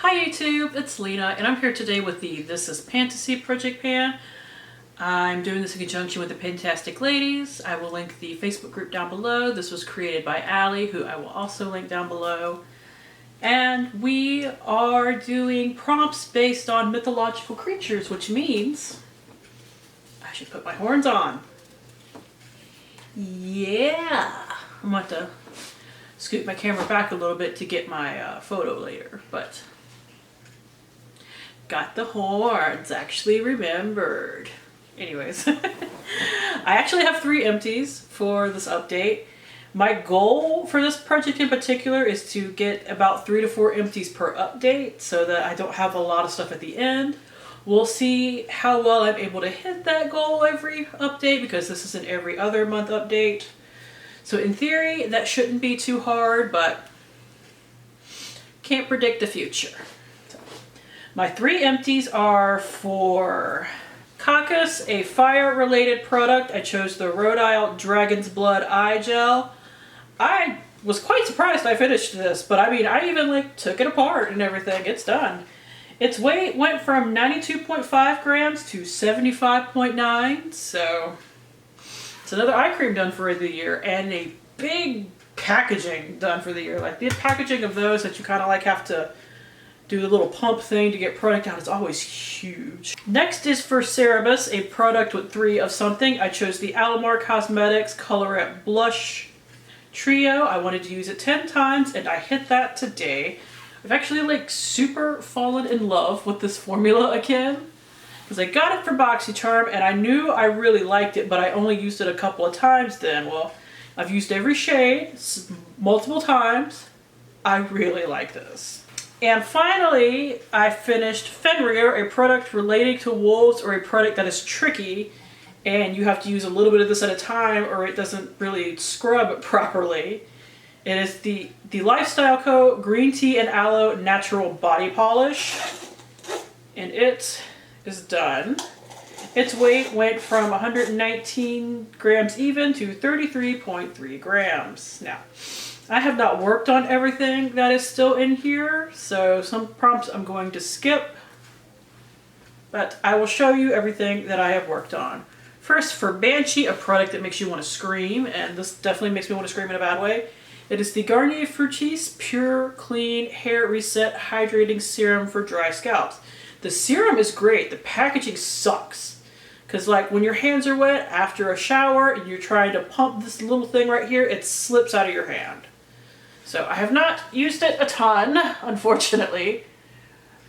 Hi YouTube, it's Lena, and I'm here today with the This is Pantasy Project Pan. I'm doing this in conjunction with the Pantastic ladies. I will link the Facebook group down below. This was created by Allie, who I will also link down below. And we are doing prompts based on mythological creatures, which means I should put my horns on. Yeah! I'm going to scoot my camera back a little bit to get my photo later, but got the horns, actually remembered. Anyways, I actually have 3 empties for this update. My goal for this project in particular is to get about 3 to 4 empties per update so that I don't have a lot of stuff at the end. We'll see how well I'm able to hit that goal every update because this is an every other month update. So in theory, that shouldn't be too hard, but can't predict the future. So, my 3 empties are for Caucus, a fire-related product. I chose the Rhode Isle Dragon's Blood Eye Gel. I was quite surprised I finished this, but I mean, I even took it apart and everything. It's done. Its weight went from 92.5 grams to 75.9, so it's another eye cream done for the year, and a big packaging done for the year. Like the packaging of those that you kind of have to do the little pump thing to get product out is always huge. Next is for Cerebus, a product with 3 of something. I chose the Alamar Cosmetics Colorette Blush Trio. I wanted to use it 10 times and I hit that today. I've actually super fallen in love with this formula again, because I got it for BoxyCharm and I knew I really liked it, but I only used it a couple of times then. Well, I've used every shade multiple times. I really like this. And finally, I finished Fenrir, a product relating to wolves, or a product that is tricky and you have to use a little bit of this at a time or it doesn't really scrub properly. It is the Lifestyle Co. Green Tea and Aloe Natural Body Polish, and it is done. Its weight went from 119 grams even to 33.3 grams. Now, I have not worked on everything that is still in here, so some prompts I'm going to skip, but I will show you everything that I have worked on. First, for Banshee, a product that makes you want to scream, and this definitely makes me want to scream in a bad way. It is the Garnier Fructis Pure Clean Hair Reset Hydrating Serum for dry scalps. The serum is great. The packaging sucks. Because when your hands are wet after a shower and you're trying to pump this little thing right here, it slips out of your hand. So I have not used it a ton, unfortunately.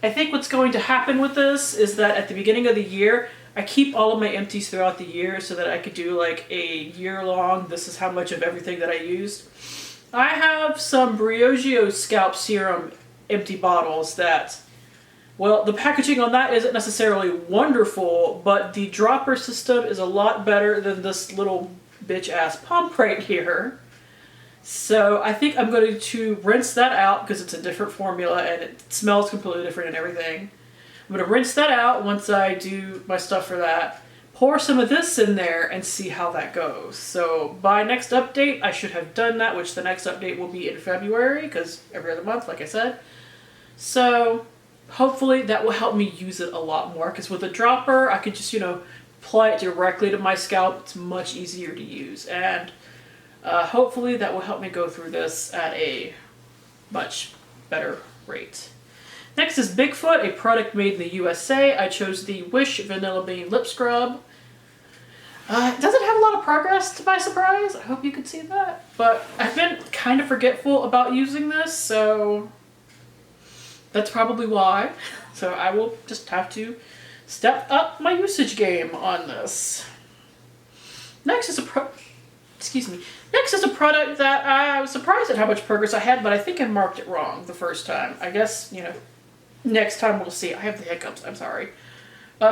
I think what's going to happen with this is that at the beginning of the year, I keep all of my empties throughout the year so that I could do a year-long, this is how much of everything that I used. I have some Briogeo Scalp Serum empty bottles that, well, the packaging on that isn't necessarily wonderful, but the dropper system is a lot better than this little bitch-ass pump right here. So I think I'm going to rinse that out because it's a different formula and it smells completely different and everything. I'm going to rinse that out once I do my stuff for that. Pour some of this in there and see how that goes. So by next update, I should have done that, which the next update will be in February, because every other month, like I said. So hopefully that will help me use it a lot more, because with a dropper, I could just, apply it directly to my scalp. It's much easier to use. And hopefully that will help me go through this at a much better rate. Next is Bigfoot, a product made in the USA. I chose the Wish Vanilla Bean Lip Scrub. It doesn't have a lot of progress to my surprise. I hope you could see that. But I've been kind of forgetful about using this, so that's probably why. So I will just have to step up my usage game on this. Next is a product that I was surprised at how much progress I had, but I think I marked it wrong the first time. I guess, next time we'll see. I have the hiccups, I'm sorry.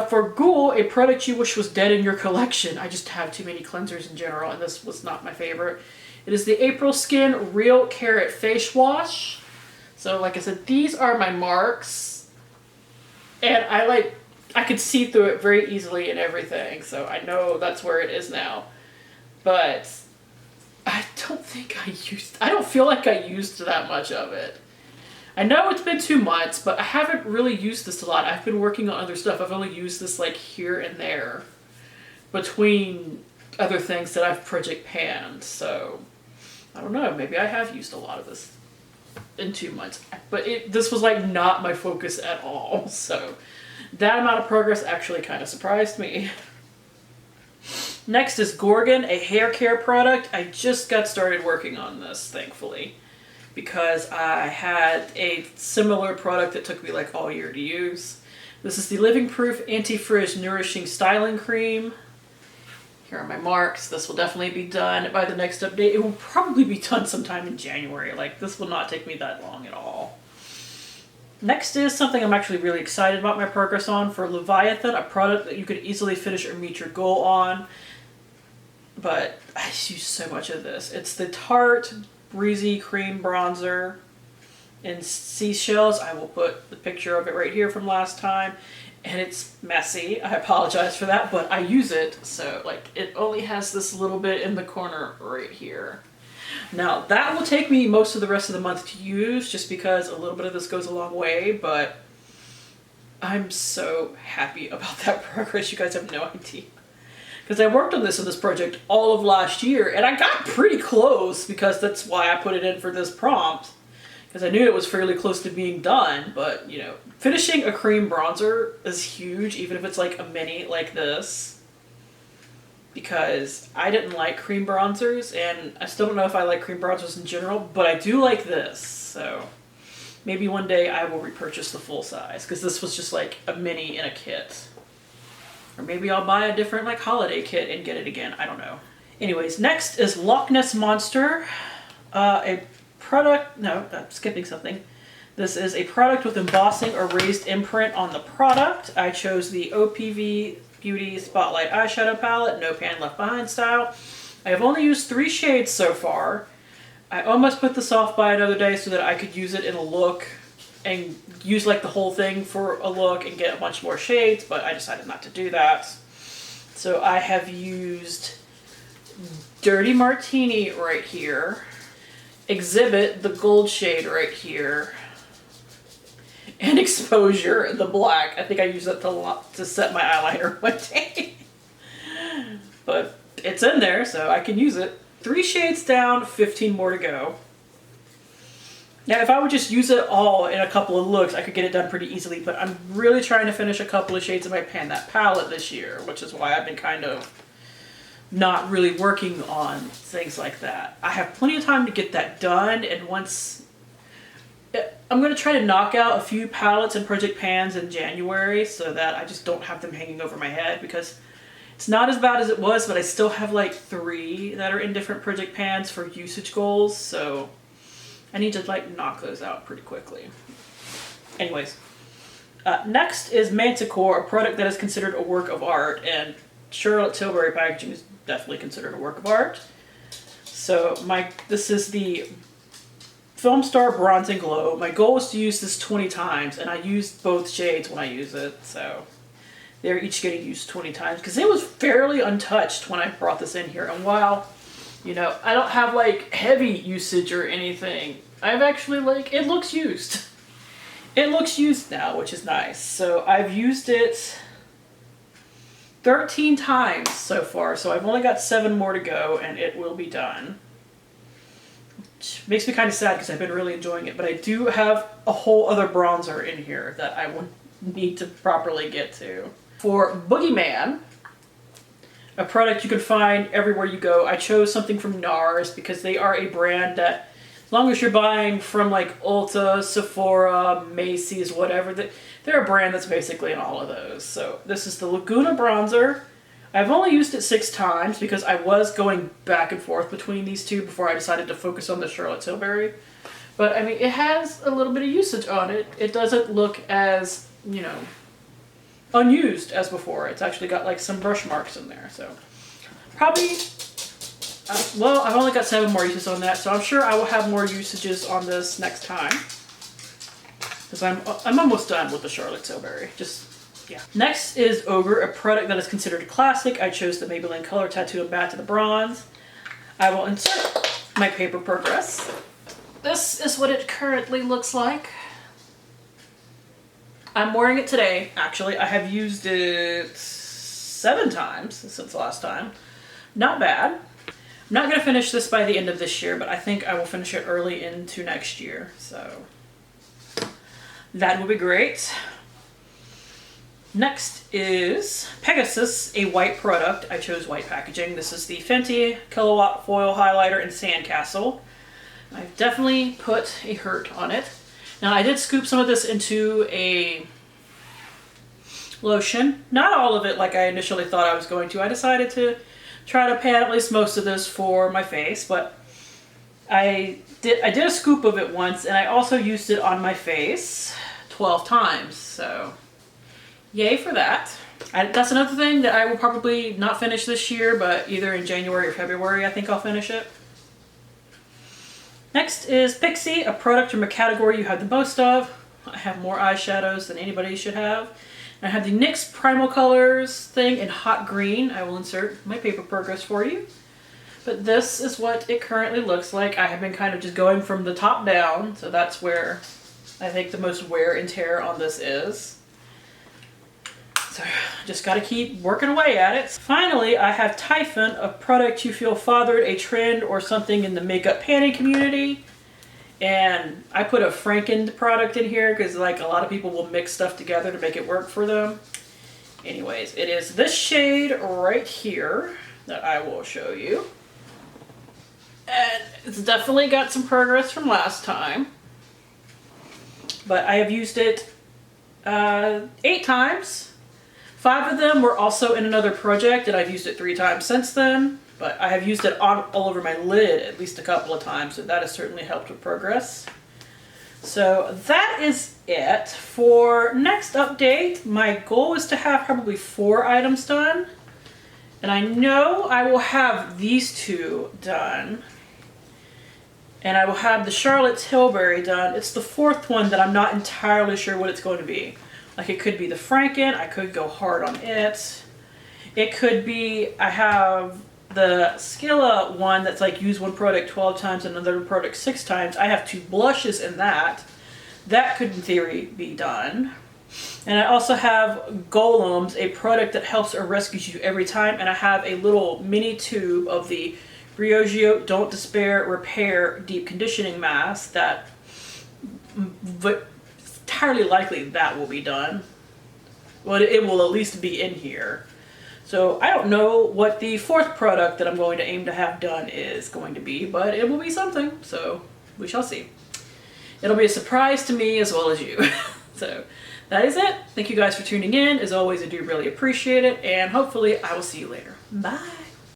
For Ghoul, a product you wish was dead in your collection. I just have too many cleansers in general, and this was not my favorite. It is the April Skin Real Carrot Face Wash. So like I said, these are my marks. And I could see through it very easily and everything, so I know that's where it is now. But I don't feel like I used that much of it. I know it's been 2 months, but I haven't really used this a lot. I've been working on other stuff. I've only used this like here and there between other things that I've project panned. So I don't know, maybe I have used a lot of this in 2 months, but this was like not my focus at all. So that amount of progress actually kind of surprised me. Next is Gorgon, a hair care product. I just got started working on this, thankfully, because I had a similar product that took me like all year to use. This is the Living Proof Anti-Frizz Nourishing Styling Cream. Here are my marks. This will definitely be done by the next update. It will probably be done sometime in January. Like, this will not take me that long at all. Next is something I'm actually really excited about my progress on for Leviathan, a product that you could easily finish or meet your goal on. But I use so much of this. It's the Tarte Breezy Cream Bronzer in seashells. I will put the picture of it right here from last time. And it's messy. I apologize for that, but I use it. So like it only has this little bit in the corner right here. Now that will take me most of the rest of the month to use just because a little bit of this goes a long way, but I'm so happy about that progress. You guys have no idea. Because I worked on this project all of last year and I got pretty close because that's why I put it in for this prompt. Because I knew it was fairly close to being done, but you know, finishing a cream bronzer is huge, even if it's like a mini like this. Because I didn't like cream bronzers, and I still don't know if I like cream bronzers in general, but I do like this. So maybe one day I will repurchase the full size, because this was just like a mini in a kit. Or maybe I'll buy a different like holiday kit and get it again. I don't know. Anyways, next is Loch Ness Monster, a product, no, I'm skipping something. This is a product with embossing or raised imprint on the product. I chose the OPV Beauty Spotlight Eyeshadow Palette, No Pan Left Behind style. I have only used 3 shades so far. I almost put this off by another day so that I could use it in a look and use like the whole thing for a look and get a bunch more shades, but I decided not to do that. So I have used Dirty Martini right here, Exhibit, the gold shade right here, and Exposure, the black. I think I used that to set my eyeliner one day. But it's in there, so I can use it. 3 shades down, 15 more to go. Now, if I would just use it all in a couple of looks, I could get it done pretty easily, but I'm really trying to finish a couple of shades of my Pan That palette this year, which is why I've been kind of not really working on things like that. I have plenty of time to get that done, and once I'm going to try to knock out a few palettes and project pans in January so that I just don't have them hanging over my head, because it's not as bad as it was, but I still have like 3 that are in different project pans for usage goals, so I need to like knock those out pretty quickly. Anyways, next is Manticore, a product that is considered a work of art, and Charlotte Tilbury packaging is definitely considered a work of art. So this is the Film Star Bronze and Glow. My goal is to use this 20 times, and I used both shades when I use it, so they're each getting used 20 times, because it was fairly untouched when I brought this in here. And while, you know, I don't have like heavy usage or anything, I've actually like, it looks used. It looks used now, which is nice. So I've used it 13 times so far, so I've only got 7 more to go and it will be done. Which makes me kind of sad because I've been really enjoying it, but I do have a whole other bronzer in here that I will need to properly get to. For Boogeyman, a product you can find everywhere you go, I chose something from NARS because they are a brand that, as long as you're buying from like Ulta, Sephora, Macy's, whatever, they're a brand that's basically in all of those. So this is the Laguna Bronzer. I've only used it 6 times because I was going back and forth between these two before I decided to focus on the Charlotte Tilbury. But I mean, it has a little bit of usage on it. It doesn't look as, you know, unused as before. It's actually got like some brush marks in there. So probably, well, I've only got 7 more uses on that, so I'm sure I will have more usages on this next time. Because I'm almost done with the Charlotte Tilbury. Yeah. Next is Ogre, a product that is considered a classic. I chose the Maybelline Color Tattoo and Back to the Bronze. I will insert my paper progress. This is what it currently looks like. I'm wearing it today, actually. I have used it 7 times since last time. Not bad. I'm not going to finish this by the end of this year, but I think I will finish it early into next year. So that will be great. Next is Pegasus, a white product. I chose white packaging. This is the Fenty Kilowatt Foil Highlighter in Sandcastle. I've definitely put a hurt on it. Now I did scoop some of this into a lotion. Not all of it like I initially thought I was going to. I decided to try to pan at least most of this for my face, but I did a scoop of it once, and I also used it on my face 12 times, so yay for that. That's another thing that I will probably not finish this year, but either in January or February I think I'll finish it. Next is Pixie, a product from a category you have the most of. I have more eyeshadows than anybody should have. And I have the NYX Primal Colors thing in hot green. I will insert my paper progress for you. But this is what it currently looks like. I have been kind of just going from the top down, so that's where I think the most wear and tear on this is. So just got to keep working away at it. Finally, I have Typhon, a product you feel fathered a trend or something in the makeup panning community. And I put a Frankened product in here because like a lot of people will mix stuff together to make it work for them. Anyways, it is this shade right here that I will show you. And it's definitely got some progress from last time. But I have used it 8 times. 5 of them were also in another project, and I've used it 3 times since then. But I have used it all over my lid at least a couple of times, so that has certainly helped with progress. So that is it. For next update, my goal is to have probably 4 items done. And I know I will have these 2 done. And I will have the Charlotte Tilbury done. It's the 4th one that I'm not entirely sure what it's going to be. Like it could be the Franken, I could go hard on it. It could be, I have the Skilla one that's like use one product 12 times and another product 6 times. I have 2 blushes in that. That could in theory be done. And I also have Golems, a product that helps or rescues you every time. And I have a little mini tube of the Briogeo Don't Despair Repair Deep Conditioning Mask that, but entirely likely that will be done. Well, it will at least be in here. So I don't know what the 4th product that I'm going to aim to have done is going to be, but it will be something, so we shall see. It'll be a surprise to me as well as you. So that is it. Thank you guys for tuning in. As always, I do really appreciate it, and hopefully I will see you later. Bye!